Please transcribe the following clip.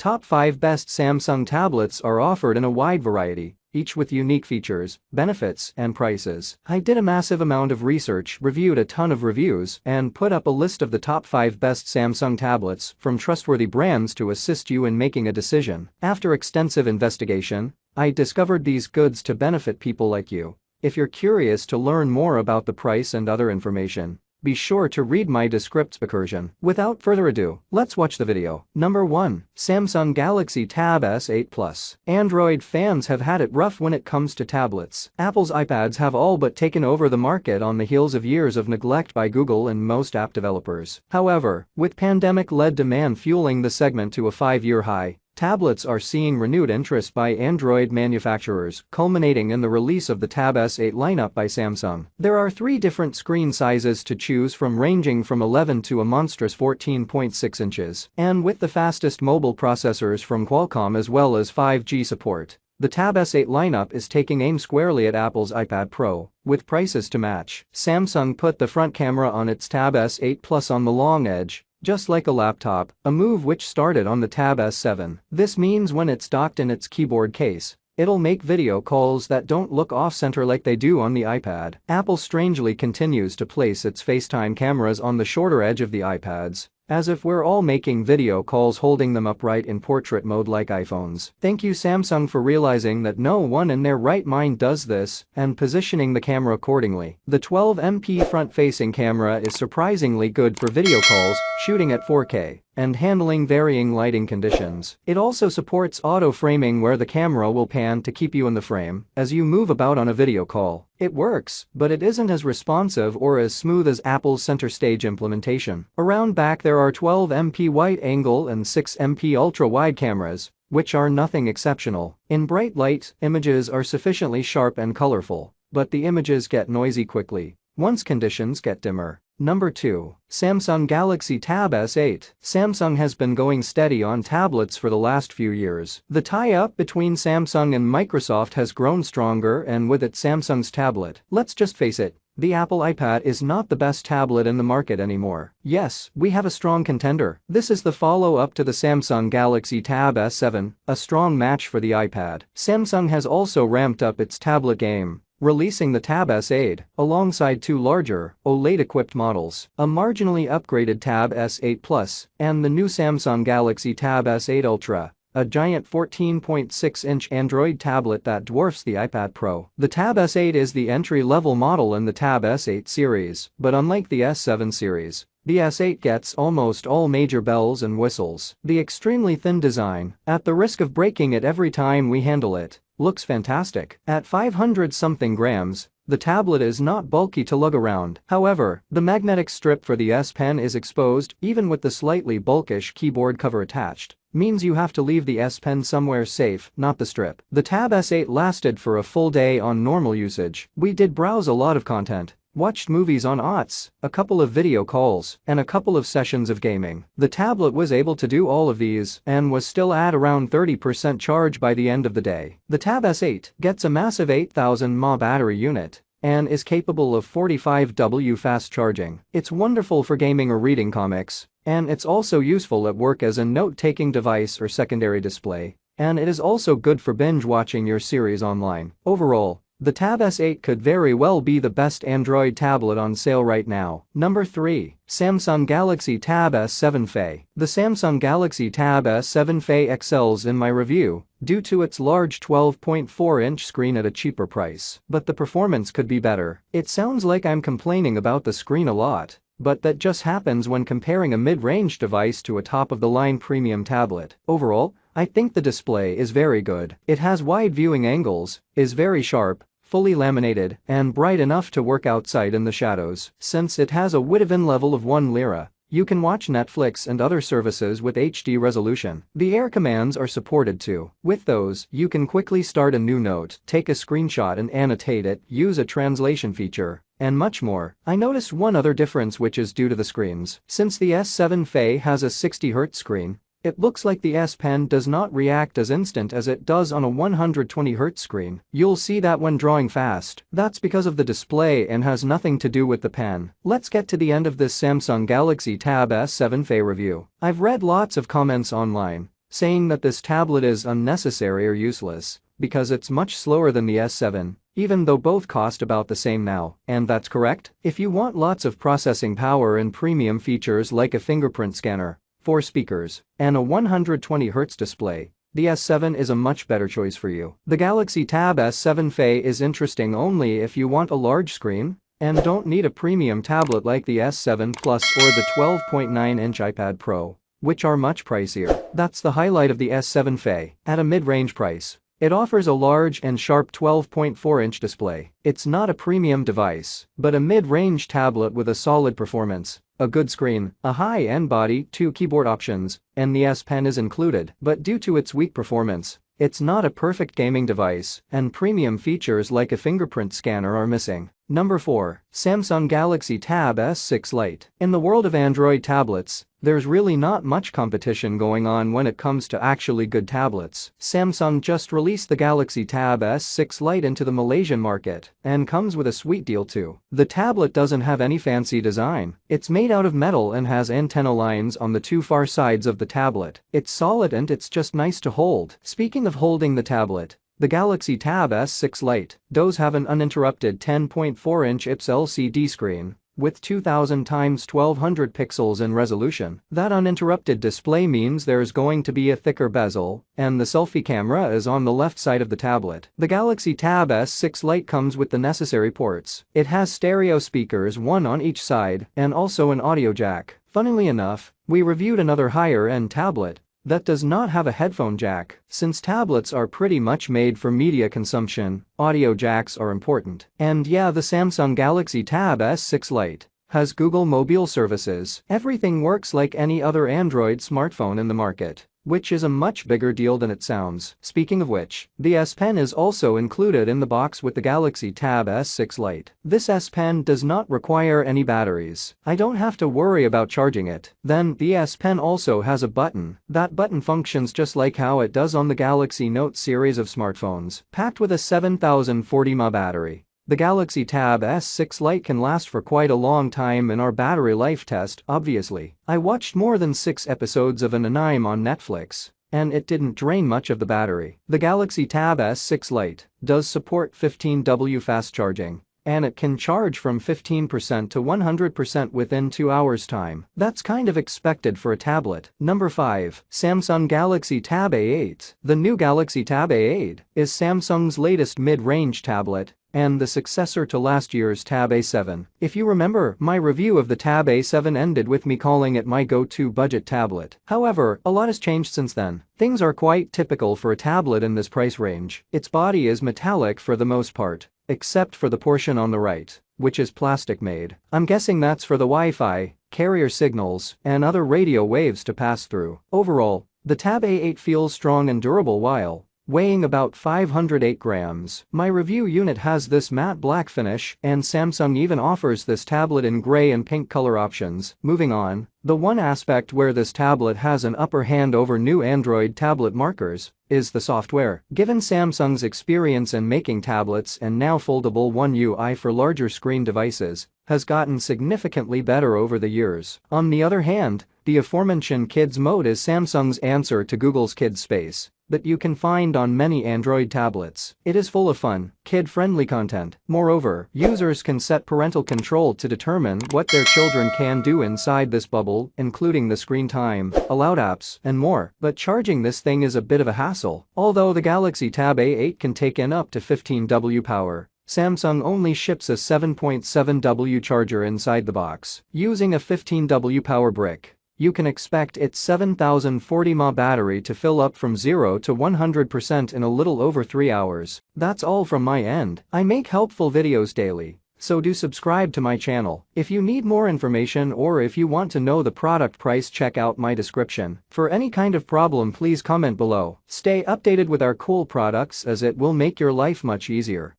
Top 5 best Samsung tablets are offered in a wide variety, each with unique features, benefits, and prices. I did a massive amount of research, reviewed a ton of reviews, and put up a list of the top 5 best Samsung tablets from trustworthy brands to assist you in making a decision. After extensive investigation, I discovered these goods to benefit people like you. If you're curious to learn more about the price and other information, be sure to read my description. Without further ado, let's watch the video. Number 1. Samsung Galaxy Tab S8 Plus. Android fans have had it rough when it comes to tablets. Apple's iPads have all but taken over the market on the heels of years of neglect by Google and most app developers. However, with pandemic-led demand fueling the segment to a 5-year high, tablets are seeing renewed interest by Android manufacturers, culminating in the release of the Tab S8 lineup by Samsung. There are 3 different screen sizes to choose from, ranging from 11 to a monstrous 14.6 inches. And with the fastest mobile processors from Qualcomm as well as 5G support, the Tab S8 lineup is taking aim squarely at Apple's iPad Pro, with prices to match. Samsung put the front camera on its Tab S8 Plus on the long edge, just like a laptop, a move which started on the Tab S7. This means when it's docked in its keyboard case, it'll make video calls that don't look off-center like they do on the iPad. Apple strangely continues to place its FaceTime cameras on the shorter edge of the iPads, as if we're all making video calls holding them upright in portrait mode like iPhones. Thank you Samsung for realizing that no one in their right mind does this and positioning the camera accordingly. The 12MP front-facing camera is surprisingly good for video calls, shooting at 4K, and handling varying lighting conditions. It also supports auto-framing where the camera will pan to keep you in the frame as you move about on a video call. It works, but it isn't as responsive or as smooth as Apple's center stage implementation. Around back there are 12MP wide-angle and 6MP ultra-wide cameras, which are nothing exceptional. In bright light, images are sufficiently sharp and colorful, but the images get noisy quickly once conditions get dimmer. Number 2. Samsung Galaxy Tab S8. Samsung has been going steady on tablets for the last few years. The tie-up between Samsung and Microsoft has grown stronger, and with it Samsung's tablet. Let's just face it, the Apple iPad is not the best tablet in the market anymore. Yes, we have a strong contender. This is the follow-up to the Samsung Galaxy Tab S7, a strong match for the iPad. Samsung has also ramped up its tablet game, releasing the Tab S8 alongside 2 larger, OLED-equipped models, a marginally upgraded Tab S8 Plus, and the new Samsung Galaxy Tab S8 Ultra, a giant 14.6-inch Android tablet that dwarfs the iPad Pro. The Tab S8 is the entry-level model in the Tab S8 series, but unlike the S7 series, the S8 gets almost all major bells and whistles. The extremely thin design, at the risk of breaking it every time we handle it, looks fantastic. At 500-something grams, the tablet is not bulky to lug around. However, the magnetic strip for the S Pen is exposed, even with the slightly bulkish keyboard cover attached. Means you have to leave the S Pen somewhere safe, not the strip. The Tab S8 lasted for a full day on normal usage. We did browse a lot of content, watched movies on OTS, a couple of video calls, and a couple of sessions of gaming. The tablet was able to do all of these and was still at around 30% charge by the end of the day. The Tab S8 gets a massive 8000 mAh battery unit and is capable of 45W fast charging. It's wonderful for gaming or reading comics, and it's also useful at work as a note-taking device or secondary display, and it is also good for binge watching your series online. Overall, the Tab S8 could very well be the best Android tablet on sale right now. Number 3. Samsung Galaxy Tab S7 Fe. The Samsung Galaxy Tab S7 Fe excels in my review due to its large 12.4-inch screen at a cheaper price. But the performance could be better. It sounds like I'm complaining about the screen a lot, but that just happens when comparing a mid-range device to a top-of-the-line premium tablet. Overall, I think the display is very good. It has wide viewing angles, is very sharp, fully laminated, and bright enough to work outside in the shadows. Since it has a width-in level of 1 lira, you can watch Netflix and other services with HD resolution. The air commands are supported too. With those, you can quickly start a new note, take a screenshot and annotate it, use a translation feature, and much more. I noticed one other difference, which is due to the screens. Since the S7 Fe has a 60Hz screen, it looks like the S Pen does not react as instant as it does on a 120Hz screen. You'll see that when drawing fast. That's because of the display and has nothing to do with the pen. Let's get to the end of this Samsung Galaxy Tab S7 Fe review. I've read lots of comments online saying that this tablet is unnecessary or useless because it's much slower than the S7, even though both cost about the same now. And that's correct. If you want lots of processing power and premium features like a fingerprint scanner, 4 speakers, and a 120Hz display, the S7 is a much better choice for you. The Galaxy Tab S7 Fe is interesting only if you want a large screen and don't need a premium tablet like the S7 Plus or the 12.9-inch iPad Pro, which are much pricier. That's the highlight of the S7 Fe. At a mid-range price, it offers a large and sharp 12.4-inch display. It's not a premium device, but a mid-range tablet with a solid performance, a good screen, a high-end body, 2 keyboard options, and the S Pen is included. But due to its weak performance, it's not a perfect gaming device, and premium features like a fingerprint scanner are missing. Number 4. Samsung Galaxy Tab S6 Lite. In the world of Android tablets, there's really not much competition going on when it comes to actually good tablets. Samsung just released the Galaxy Tab S6 Lite into the Malaysian market and comes with a sweet deal too. The tablet doesn't have any fancy design. It's made out of metal and has antenna lines on the 2 far sides of the tablet. It's solid and it's just nice to hold. Speaking of holding the tablet, the Galaxy Tab S6 Lite does have an uninterrupted 10.4-inch IPS LCD screen with 2000 x 1200 pixels in resolution. That uninterrupted display means there's going to be a thicker bezel, and the selfie camera is on the left side of the tablet. The Galaxy Tab S6 Lite comes with the necessary ports. It has stereo speakers, 1 on each side, and also an audio jack. Funnily enough, we reviewed another higher-end tablet that does not have a headphone jack. Since tablets are pretty much made for media consumption, audio jacks are important. And yeah, the Samsung Galaxy Tab S6 Lite has Google Mobile services. Everything works like any other Android smartphone in the market, which is a much bigger deal than it sounds. Speaking of which, the S Pen is also included in the box with the Galaxy Tab S6 Lite. This S Pen does not require any batteries. I don't have to worry about charging it. Then, the S Pen also has a button. That button functions just like how it does on the Galaxy Note series of smartphones. Packed with a 7040 mAh battery, the Galaxy Tab S6 Lite can last for quite a long time in our battery life test, obviously. I watched more than 6 episodes of an anime on Netflix, and it didn't drain much of the battery. The Galaxy Tab S6 Lite does support 15W fast charging, and it can charge from 15% to 100% within 2 hours time. That's kind of expected for a tablet. Number 5. Samsung Galaxy Tab A8. The new Galaxy Tab A8 is Samsung's latest mid-range tablet and the successor to last year's Tab A7. If you remember, my review of the Tab A7 ended with me calling it my go-to budget tablet. However, a lot has changed since then. Things are quite typical for a tablet in this price range. Its body is metallic for the most part, except for the portion on the right, which is plastic made. I'm guessing that's for the Wi-Fi, carrier signals, and other radio waves to pass through. Overall, the Tab A8 feels strong and durable while weighing about 508 grams. My review unit has this matte black finish, and Samsung even offers this tablet in gray and pink color options. Moving on, the one aspect where this tablet has an upper hand over new Android tablet markers is the software. Given Samsung's experience in making tablets and now foldable One UI for larger screen devices has gotten significantly better over the years. On the other hand, the aforementioned Kids mode is Samsung's answer to Google's Kids Space that you can find on many Android tablets. It is full of fun, kid-friendly content. Moreover, users can set parental control to determine what their children can do inside this bubble, including the screen time, allowed apps, and more. But charging this thing is a bit of a hassle. Although the Galaxy Tab A8 can take in up to 15W power, Samsung only ships a 7.7W charger inside the box. Using a 15W power brick, you can expect its 7040 mAh battery to fill up from 0 to 100% in a little over 3 hours. That's all from my end. I make helpful videos daily, so do subscribe to my channel. If you need more information or if you want to know the product price, check out my description. For any kind of problem, please comment below. Stay updated with our cool products as it will make your life much easier.